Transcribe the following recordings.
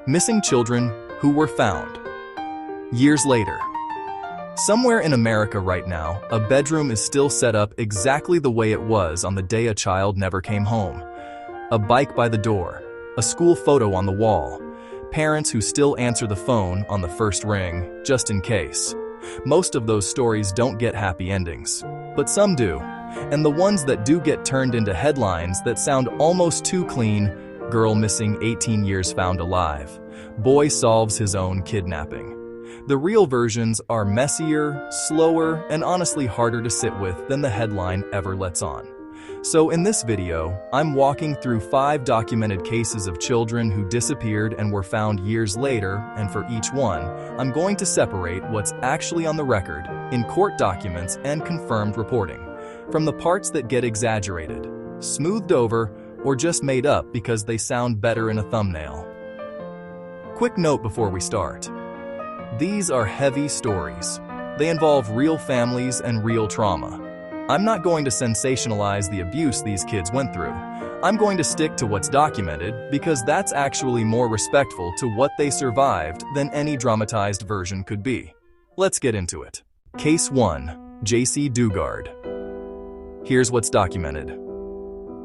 Missing children who were found. Years later. Somewhere in America right now, a bedroom is still set up exactly the way it was on the day a child never came home. A bike by the door, a school photo on the wall, parents who still answer the phone on the first ring, just in case. Most of those stories don't get happy endings, but some do. And the ones that do get turned into headlines that sound almost too clean: girl missing 18 years found alive. Boy solves his own kidnapping. The real versions are messier, slower, and honestly harder to sit with than the headline ever lets on. So in this video, I'm walking through 5 documented cases of children who disappeared and were found years later, and for each one, I'm going to separate what's actually on the record, in court documents and confirmed reporting, from the parts that get exaggerated, smoothed over, or just made up because they sound better in a thumbnail. Quick note before we start. These are heavy stories. They involve real families and real trauma. I'm not going to sensationalize the abuse these kids went through. I'm going to stick to what's documented because that's actually more respectful to what they survived than any dramatized version could be. Let's get into it. Case 1. Jaycee Dugard. Here's what's documented.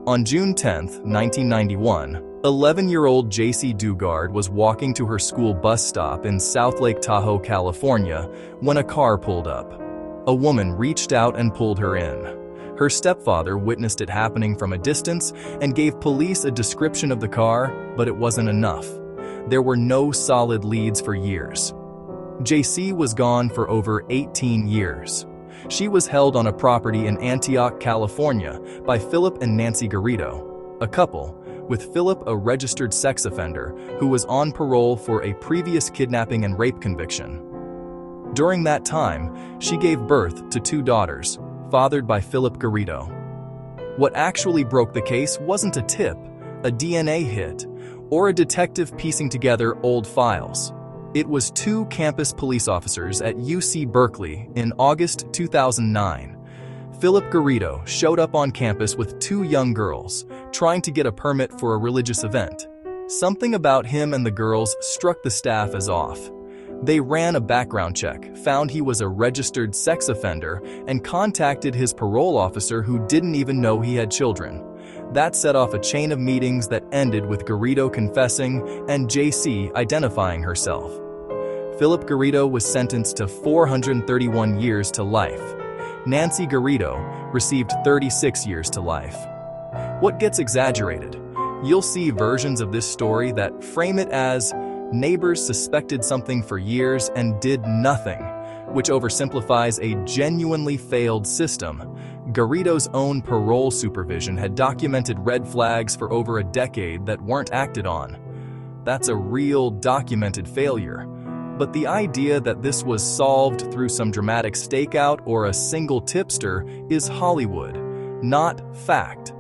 On June 10, 1991, 11-year-old Jaycee Dugard was walking to her school bus stop in South Lake Tahoe, California, when a car pulled up. A woman reached out and pulled her in. Her stepfather witnessed it happening from a distance and gave police a description of the car, but it wasn't enough. There were no solid leads for years. Jaycee was gone for over 18 years. She was held on a property in Antioch, California, by Philip and Nancy Garrido, a couple, with Philip a registered sex offender who was on parole for a previous kidnapping and rape conviction. During that time, she gave birth to 2 daughters, fathered by Philip Garrido. What actually broke the case wasn't a tip, a DNA hit, or a detective piecing together old files. It was 2 campus police officers at UC Berkeley in August 2009. Philip Garrido showed up on campus with 2 young girls, trying to get a permit for a religious event. Something about him and the girls struck the staff as off. They ran a background check, found he was a registered sex offender, and contacted his parole officer who didn't even know he had children. That set off a chain of meetings that ended with Garrido confessing and Jaycee identifying herself. Philip Garrido was sentenced to 431 years to life. Nancy Garrido received 36 years to life. What gets exaggerated? You'll see versions of this story that frame it as neighbors suspected something for years and did nothing, which oversimplifies a genuinely failed system. Garrido's own parole supervision had documented red flags for over a decade that weren't acted on. That's a real documented failure. But the idea that this was solved through some dramatic stakeout or a single tipster is Hollywood, not fact.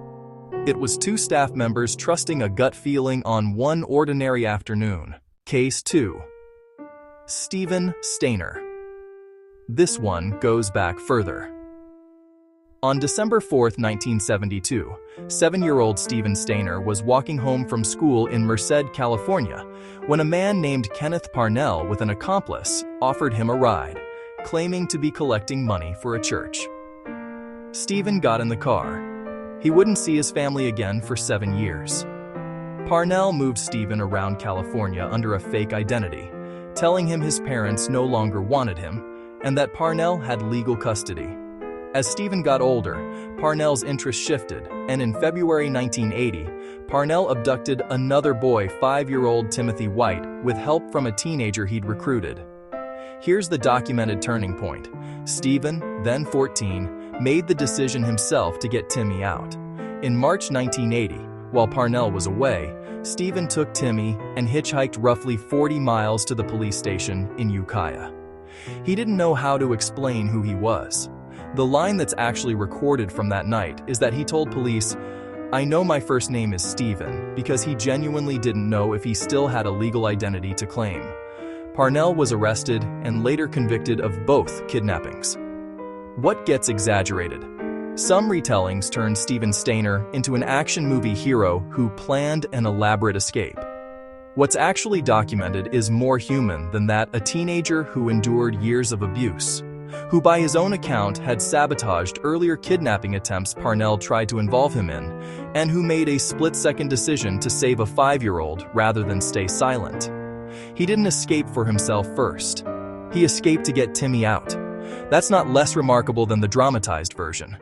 It was 2 staff members trusting a gut feeling on one ordinary afternoon. Case 2. Stephen Stayner. This one goes back further. On December 4, 1972, 7-year-old Stephen Stayner was walking home from school in Merced, California, when a man named Kenneth Parnell with an accomplice offered him a ride, claiming to be collecting money for a church. Stephen got in the car. He wouldn't see his family again for 7 years. Parnell moved Stephen around California under a fake identity, telling him his parents no longer wanted him and that Parnell had legal custody. As Stephen got older, Parnell's interest shifted, and in February 1980, Parnell abducted another boy, 5-year-old Timothy White, with help from a teenager he'd recruited. Here's the documented turning point. Stephen, then 14, made the decision himself to get Timmy out. In March 1980, while Parnell was away, Stephen took Timmy and hitchhiked roughly 40 miles to the police station in Ukiah. He didn't know how to explain who he was. The line that's actually recorded from that night is that he told police, "I know my first name is Stephen," because he genuinely didn't know if he still had a legal identity to claim. Parnell was arrested and later convicted of both kidnappings. What gets exaggerated? Some retellings turn Stephen Stayner into an action movie hero who planned an elaborate escape. What's actually documented is more human than that: a teenager who endured years of abuse, who by his own account had sabotaged earlier kidnapping attempts Parnell tried to involve him in, and who made a split-second decision to save a 5-year-old rather than stay silent. He didn't escape for himself first. He escaped to get Timmy out. That's not less remarkable than the dramatized version.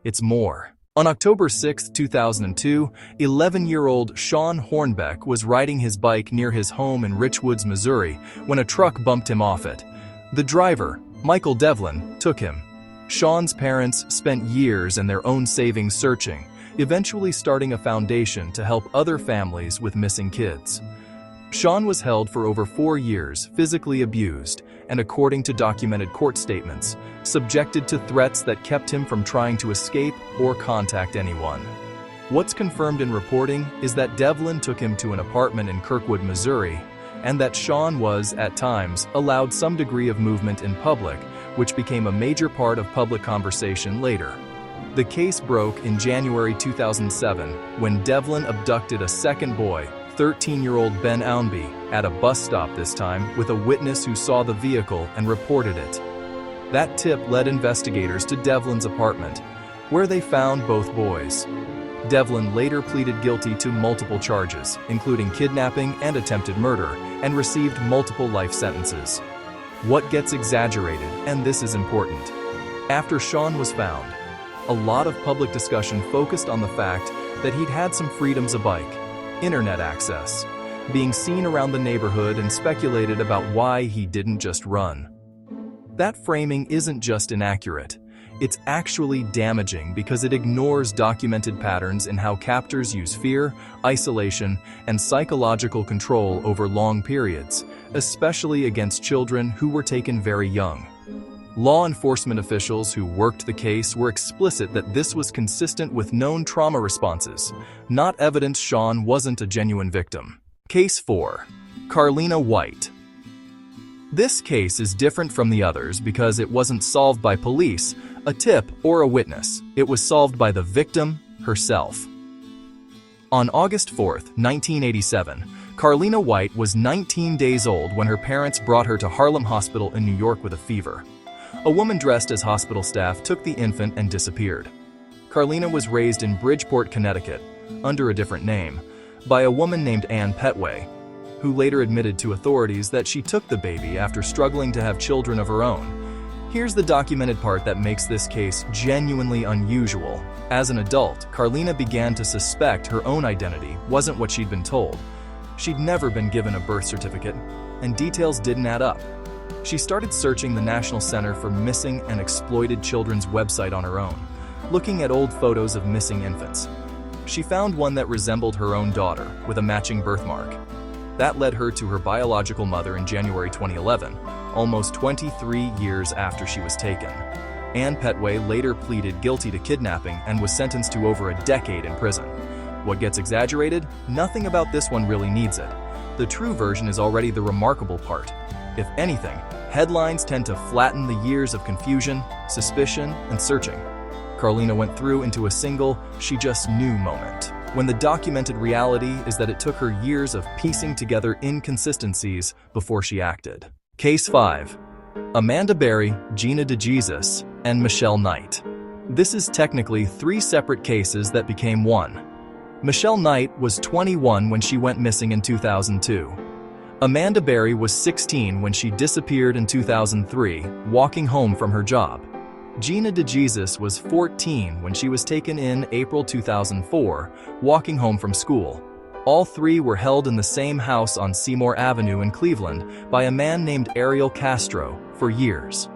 It's more. On October 6, 2002, 11-year-old Shawn Hornbeck was riding his bike near his home in Richwoods, Missouri, when a truck bumped him off it. The driver, Michael Devlin, took him. Shawn's parents spent years and their own savings searching, eventually starting a foundation to help other families with missing kids. Shawn was held for over 4 years, physically abused, and according to documented court statements, subjected to threats that kept him from trying to escape or contact anyone. What's confirmed in reporting is that Devlin took him to an apartment in Kirkwood, Missouri, and that Shawn was, at times, allowed some degree of movement in public, which became a major part of public conversation later. The case broke in January 2007 when Devlin abducted a second boy, 13-year-old Ben Ownby, at a bus stop this time, with a witness who saw the vehicle and reported it. That tip led investigators to Devlin's apartment, where they found both boys. Devlin later pleaded guilty to multiple charges, including kidnapping and attempted murder, and received multiple life sentences. What gets exaggerated, and this is important, after Shawn was found, a lot of public discussion focused on the fact that he'd had some freedoms: a bike, internet access, being seen around the neighborhood, and speculated about why he didn't just run. That framing isn't just inaccurate, it's actually damaging because it ignores documented patterns in how captors use fear, isolation, and psychological control over long periods, especially against children who were taken very young. Law enforcement officials who worked the case were explicit that this was consistent with known trauma responses, not evidence Shawn wasn't a genuine victim. Case 4. Carlina White. This case is different from the others because it wasn't solved by police, a tip, or a witness. It was solved by the victim herself. On August 4, 1987, Carlina White was 19 days old when her parents brought her to Harlem Hospital in New York with a fever. A woman dressed as hospital staff took the infant and disappeared. Carlina was raised in Bridgeport, Connecticut, under a different name, by a woman named Ann Petway, who later admitted to authorities that she took the baby after struggling to have children of her own. Here's the documented part that makes this case genuinely unusual. As an adult, Carlina began to suspect her own identity wasn't what she'd been told. She'd never been given a birth certificate, and details didn't add up. She started searching the National Center for Missing and Exploited Children's website on her own, looking at old photos of missing infants. She found one that resembled her own daughter, with a matching birthmark. That led her to her biological mother in January 2011, almost 23 years after she was taken. Ann Petway later pleaded guilty to kidnapping and was sentenced to over a decade in prison. What gets exaggerated? Nothing about this one really needs it. The true version is already the remarkable part. If anything, headlines tend to flatten the years of confusion, suspicion, and searching. Carlina went through into a single, she just knew moment, when the documented reality is that it took her years of piecing together inconsistencies before she acted. Case 5. Amanda Berry, Gina DeJesus, and Michelle Knight. This is technically 3 separate cases that became one. Michelle Knight was 21 when she went missing in 2002. Amanda Berry was 16 when she disappeared in 2003, walking home from her job. Gina DeJesus was 14 when she was taken in April 2004, walking home from school. All 3 were held in the same house on Seymour Avenue in Cleveland by a man named Ariel Castro for years.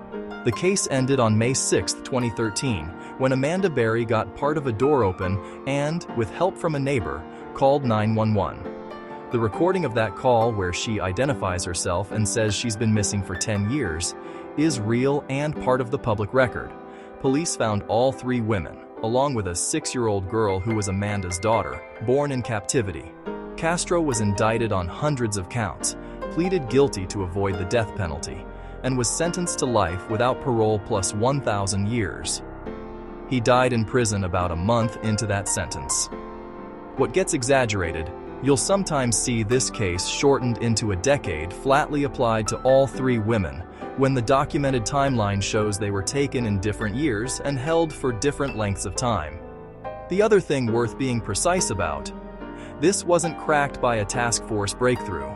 The case ended on May 6, 2013, when Amanda Berry got part of a door open and, with help from a neighbor, called 911. The recording of that call, where she identifies herself and says she's been missing for 10 years, is real and part of the public record. Police found all 3 women, along with a 6-year-old girl who was Amanda's daughter, born in captivity. Castro was indicted on hundreds of counts, pleaded guilty to avoid the death penalty, and was sentenced to life without parole plus 1,000 years. He died in prison about a month into that sentence. What gets exaggerated? You'll sometimes see this case shortened into a decade flatly applied to all three women, when the documented timeline shows they were taken in different years and held for different lengths of time. The other thing worth being precise about: this wasn't cracked by a task force breakthrough.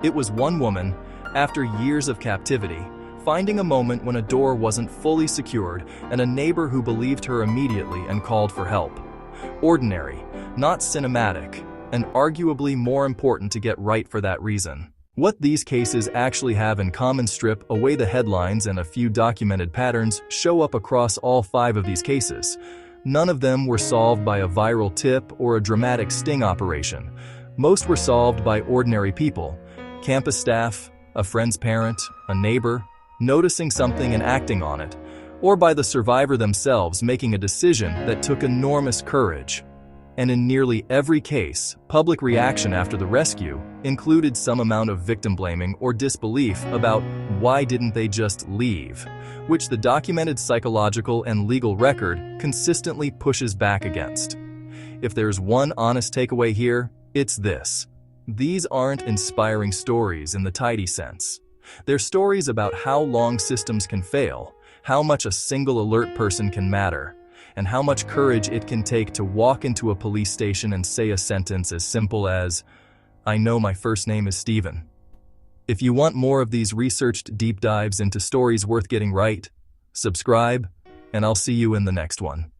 It was one woman, after years of captivity, finding a moment when a door wasn't fully secured and a neighbor who believed her immediately and called for help. Ordinary, not cinematic, and arguably more important to get right for that reason. What these cases actually have in common: strip away the headlines and a few documented patterns show up across all 5 of these cases. None of them were solved by a viral tip or a dramatic sting operation. Most were solved by ordinary people: campus staff, a friend's parent, a neighbor, noticing something and acting on it, or by the survivor themselves making a decision that took enormous courage. And in nearly every case, public reaction after the rescue included some amount of victim blaming or disbelief about why didn't they just leave, which the documented psychological and legal record consistently pushes back against. If there's one honest takeaway here, it's this: these aren't inspiring stories in the tidy sense. They're stories about how long systems can fail, how much a single alert person can matter, and how much courage it can take to walk into a police station and say a sentence as simple as, "I know my first name is Steven." If you want more of these researched deep dives into stories worth getting right, subscribe, and I'll see you in the next one.